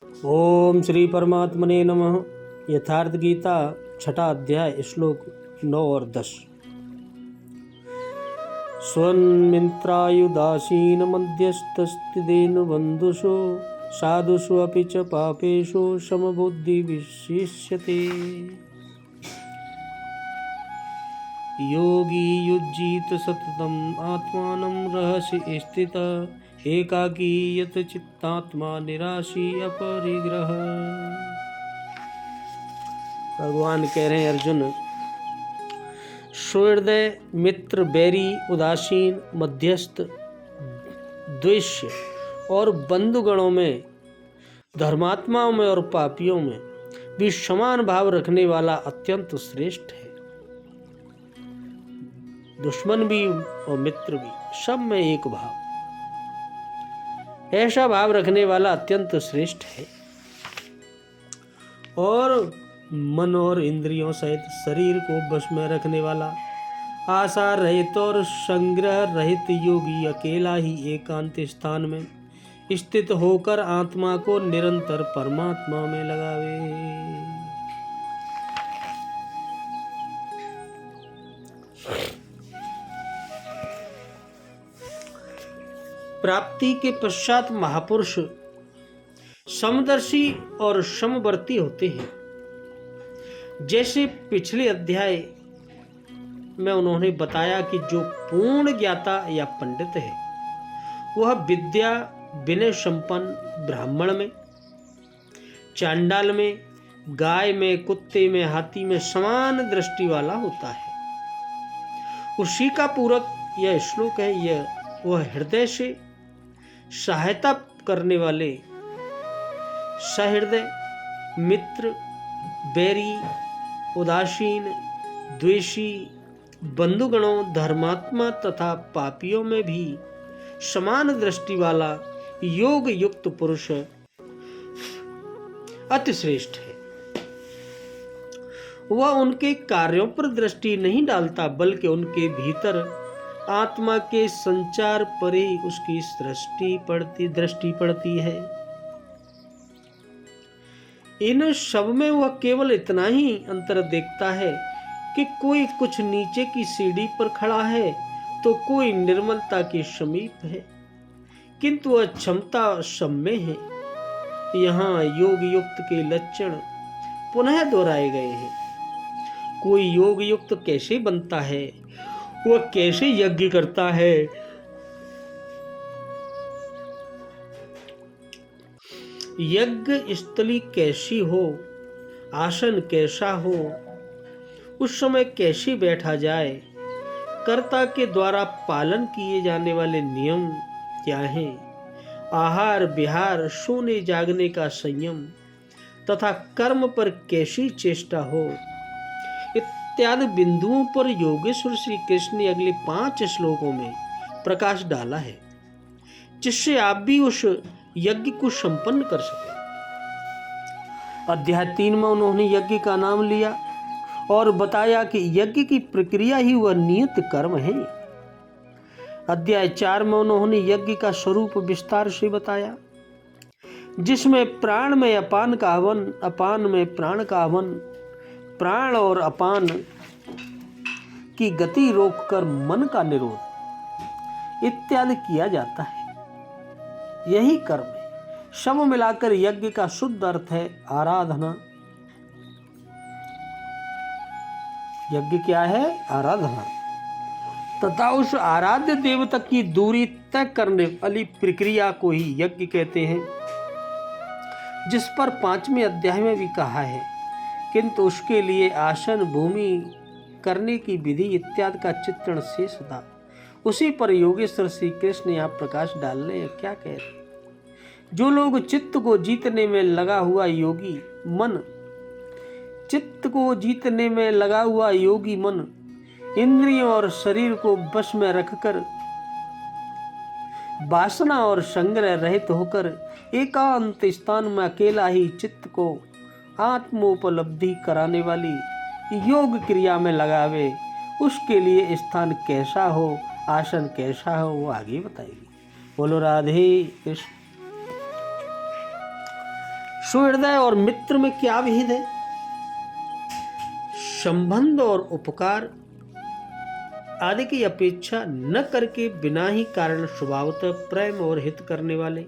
ओम श्री परमात्मने नमः। यथार्थ गीता छठा अध्याय श्लोक 9 और 10। स्वन्मित्रायुदासीन मध्यस्थस्थितेन बंधुषु साधुषु अपि च पापेषु समबुद्धि विशिष्यते। योगी युज्जीत सततम आत्मानं रहसि स्थितः एकाकी यत चित्तात्मा निराशी अपरिग्रह। भगवान कह रहे हैं अर्जुन, सुहृदय, मित्र, बैरी, उदासीन, मध्यस्थ, द्वेष्य और बंधुगणों में, धर्मात्माओं में और पापियों में भी समान भाव रखने वाला अत्यंत श्रेष्ठ है। दुश्मन भी और मित्र भी, सब में एक भाव, ऐसा भाव रखने वाला अत्यंत श्रेष्ठ है। और मन और इंद्रियों सहित शरीर को वश में रखने वाला, आशा रहित और संग्रह रहित योगी अकेला ही एकांत स्थान में स्थित होकर आत्मा को निरंतर परमात्मा में लगावे। प्राप्ति के पश्चात महापुरुष समदर्शी और समवर्ती होते हैं। जैसे पिछले अध्याय में उन्होंने बताया कि जो पूर्ण ज्ञाता या पंडित है वह विद्या विनय संपन्न ब्राह्मण में, चांडाल में, गाय में, कुत्ते में, हाथी में समान दृष्टि वाला होता है। उसी का पूरक यह श्लोक है। यह वह हृदय से सहायता करने वाले सहृदय, मित्र, बैरी, उदासीन, द्वेषी, बंधुगणों, धर्मात्मा तथा पापियों में भी समान दृष्टि वाला योग युक्त पुरुष अतिश्रेष्ठ है। वह उनके कार्यों पर दृष्टि नहीं डालता, बल्कि उनके भीतर आत्मा के संचार पर ही उसकी दृष्टि पड़ती है। इन सब में वह केवल इतना ही अंतर देखता है कि कोई कुछ नीचे की सीढ़ी पर खड़ा है तो कोई निर्मलता के समीप है, किंतु वह क्षमता सब में है। यहाँ योग युक्त के लक्षण पुनः दोहराए गए हैं। कोई योग युक्त कैसे बनता है, वह कैसे यज्ञ करता है, यज्ञ स्थली कैसी हो, आसन कैसा हो, उस समय कैसे बैठा जाए, कर्ता के द्वारा पालन किए जाने वाले नियम क्या हैं, आहार विहार, सोने जागने का संयम तथा कर्म पर कैसी चेष्टा हो, इत्यादि बिंदुओं पर योगेश्वर श्री कृष्ण ने अगले 5 श्लोकों में प्रकाश डाला है, जिससे आप भी उस यज्ञ को संपन्न कर सके। अध्याय 3 में उन्होंने यज्ञ का नाम लिया और बताया कि यज्ञ की प्रक्रिया ही वह नियत कर्म है। अध्याय 4 में उन्होंने यज्ञ का स्वरूप विस्तार से बताया, जिसमें प्राण में अपान का हवन, अपान में प्राण का हवन, प्राण और अपान की गति रोककर मन का निरोध इत्यादि किया जाता है। यही कर्म है। सब मिलाकर यज्ञ का शुद्ध अर्थ है आराधना। यज्ञ क्या है? आराधना। तथा उस आराध्य देवता की दूरी तय करने वाली प्रक्रिया को ही यज्ञ कहते हैं, जिस पर 5वें अध्याय में भी कहा है। किंतु उसके लिए आसन, भूमि, करने की विधि इत्यादि का चित्रण शेष था। उसी पर योगेश्वर श्री कृष्ण यहाँ प्रकाश डालने क्या कह रहे? जो लोग चित्त को जीतने में लगा हुआ योगी मन, चित्त को जीतने में लगा हुआ योगी मन इंद्रियों और शरीर को वश में रखकर वासना और संग्रह रहित होकर एकांत स्थान में अकेला ही चित्त को आत्मोपलब्धि कराने वाली योग क्रिया में लगावे, उसके लिए स्थान कैसा हो, आसन कैसा हो, वो आगे बताएगी। बोलो राधे कृष्ण। सुहृदय और मित्र में क्या भेद है? संबंध और उपकार आदि की अपेक्षा न करके बिना ही कारण स्वभावतः प्रेम और हित करने वाले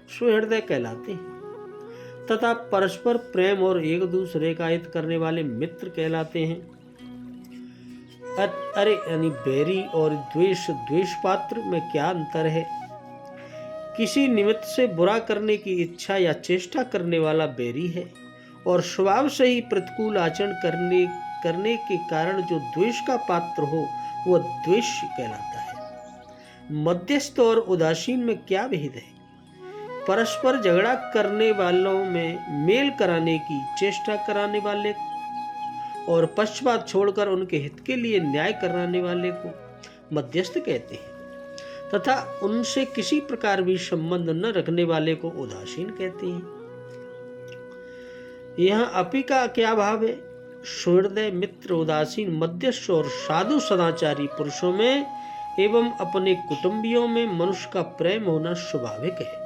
सुहृदय कहलाते हैं, तथा परस्पर प्रेम और एक दूसरे का हित करने वाले मित्र कहलाते हैं। अरे यानी बैरी और द्वेष पात्र में क्या अंतर है? किसी निमित्त से बुरा करने की इच्छा या चेष्टा करने वाला बैरी है, और स्वभाव से ही प्रतिकूल आचरण करने के कारण जो द्वेष का पात्र हो वह द्वेष कहलाता है। मध्यस्थ और उदासीन में क्या भेद है? परस्पर झगड़ा करने वालों में मेल कराने की चेष्टा कराने वाले और पक्षपात छोड़कर उनके हित के लिए न्याय कराने वाले को मध्यस्थ कहते हैं, तथा उनसे किसी प्रकार भी संबंध न रखने वाले को उदासीन कहते हैं। यहाँ अपि का क्या भाव है? सुहृदय, मित्र, उदासीन, मध्यस्थ और साधु सदाचारी पुरुषों में एवं अपने कुटुंबियों में मनुष्य का प्रेम होना स्वाभाविक है।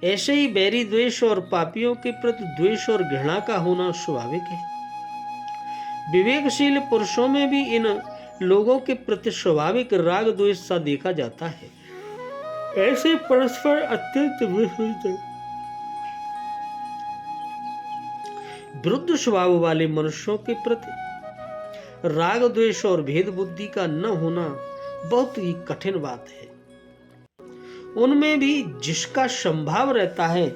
ऐसे ही बैरी द्वेष और पापियों के प्रति द्वेष और घृणा का होना स्वाभाविक है। विवेकशील पुरुषों में भी इन लोगों के प्रति स्वाभाविक राग द्वेष सा देखा जाता है। ऐसे परस्पर अत्यंत विरुद्ध स्वभाव वाले मनुष्यों के प्रति राग द्वेष और भेद बुद्धि का न होना बहुत ही कठिन बात है। उनमें भी जिसका संभाव रहता है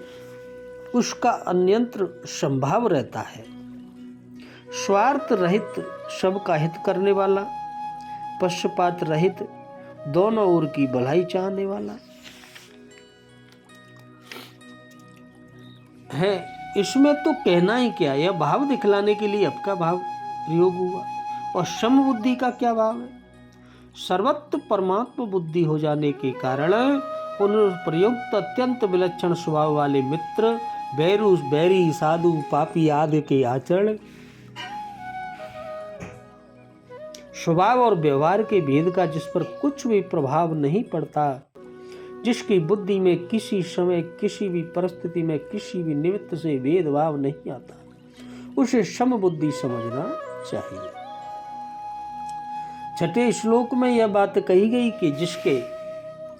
उसका अन्यंत्र संभाव रहता है। स्वार्थ रहित सबका हित करने वाला, पक्षपात रहित दोनों ओर की भलाई चाहने वाला है। इसमें तो कहना ही क्या, यह भाव दिखलाने के लिए आपका भाव प्रयोग हुआ। और समबुद्धि का क्या भाव है? सर्वत्र परमात्मा बुद्धि हो जाने के कारण उन प्रयुक्त अत्यंत विलक्षण स्वभाव वाले मित्र, बैरी, साधु, पापी आदि के आचरण, स्वभाव और व्यवहार के भेद का जिस पर कुछ भी प्रभाव नहीं पड़ता, जिसकी बुद्धि में किसी समय, किसी भी परिस्थिति में, किसी भी निमित्त से भेदभाव नहीं आता, उसे समबुद्धि समझना चाहिए। छठे श्लोक में यह बात कही गई कि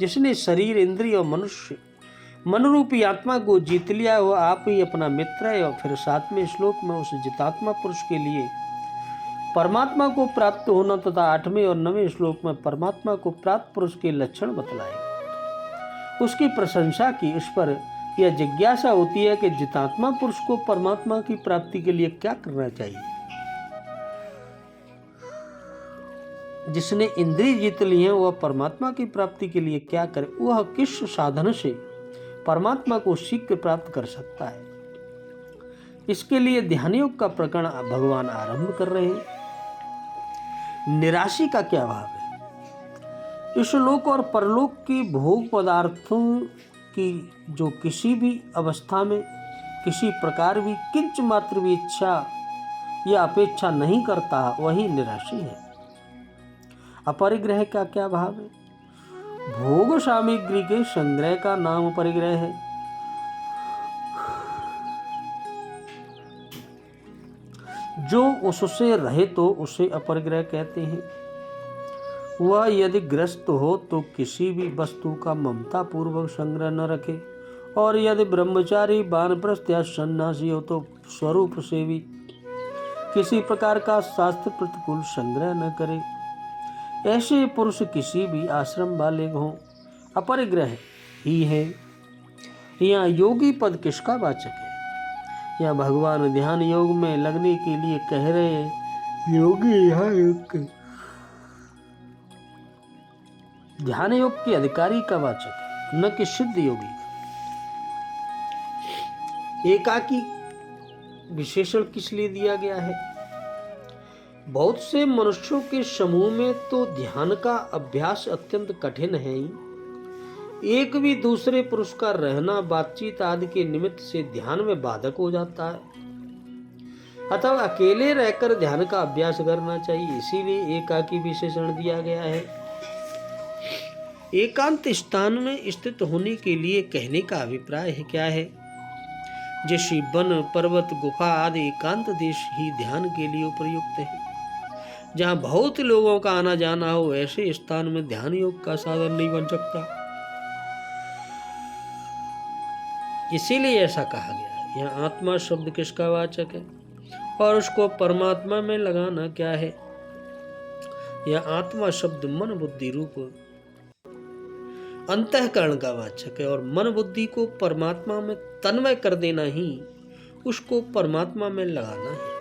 जिसने शरीर, इंद्रिय और मनुष्य मनरूपी आत्मा को जीत लिया वो आप ही अपना मित्र है। और फिर 7वें श्लोक में उस जितात्मा पुरुष के लिए परमात्मा को प्राप्त होना तथा 8वें और 9वें श्लोक में परमात्मा को प्राप्त पुरुष के लक्षण बतलाए, उसकी प्रशंसा की। उस पर यह जिज्ञासा होती है कि जितात्मा पुरुष को परमात्मा की प्राप्ति के लिए क्या करना चाहिए। जिसने इंद्रिय जीत ली है वह परमात्मा की प्राप्ति के लिए क्या करे, वह किस साधन से परमात्मा को शीघ्र प्राप्त कर सकता है। इसके लिए ध्यान योग का प्रकरण भगवान आरंभ कर रहे हैं। निराशी का क्या भाव है? इस लोक और परलोक के भोग पदार्थों की जो किसी भी अवस्था में किसी प्रकार भी किंच मात्र भी इच्छा या अपेक्षा नहीं करता, वही निराशी है। अपरिग्रह का क्या भाव है? भोग सामग्री के संग्रह का नाम परिग्रह है। जो उससे रहे तो उसे अपरिग्रह कहते हैं। वह यदि ग्रस्त हो तो किसी भी वस्तु का ममता पूर्वक संग्रह न रखे, और यदि ब्रह्मचारी, वानप्रस्थ या सन्यासी हो तो स्वरूप से भी किसी प्रकार का शास्त्र प्रतिकूल संग्रह न करे। ऐसे पुरुष किसी भी आश्रम वाले हों अपरिग्रह ही है। यहाँ योगी पद किसका वाचक है? यहाँ भगवान ध्यान योग में लगने के लिए कह रहे हैं योगी। यहाँ एक ध्यान योग के अधिकारी का वाचक है, न कि सिद्ध योगी। एकाकी विशेषण किस लिए दिया गया है? बहुत से मनुष्यों के समूह में तो ध्यान का अभ्यास अत्यंत कठिन है ही। एक भी दूसरे पुरुष का रहना, बातचीत आदि के निमित्त से ध्यान में बाधक हो जाता है। अतः अकेले रहकर ध्यान का अभ्यास करना चाहिए, इसीलिए एकाकी विशेषण दिया गया है। एकांत स्थान में स्थित होने के लिए कहने का अभिप्राय है क्या है? जैसे वन, पर्वत, गुफा आदि एकांत देश ही ध्यान के लिए उपयुक्त है। जहाँ बहुत लोगों का आना जाना हो, ऐसे स्थान में ध्यान योग का साधन नहीं बन सकता। इसीलिए ऐसा कहा गया है। यहाँ आत्मा शब्द किसका वाचक है और उसको परमात्मा में लगाना क्या है? यह आत्मा शब्द मन बुद्धि रूप अंतःकरण का वाचक है और मन बुद्धि को परमात्मा में तन्मय कर देना ही उसको परमात्मा में लगाना है।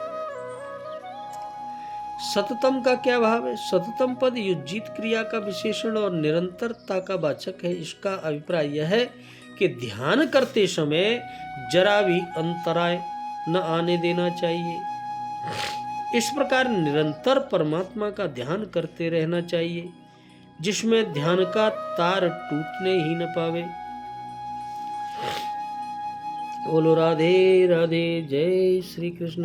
सततम का क्या भाव है? सततम पद युज्जित क्रिया का विशेषण और निरंतरता का वाचक है। इसका अभिप्राय यह है कि ध्यान करते समय जरा भी अंतराय न आने देना चाहिए। इस प्रकार निरंतर परमात्मा का ध्यान करते रहना चाहिए, जिसमें ध्यान का तार टूटने ही न पावे। बोलो राधे राधे, जय श्री कृष्ण।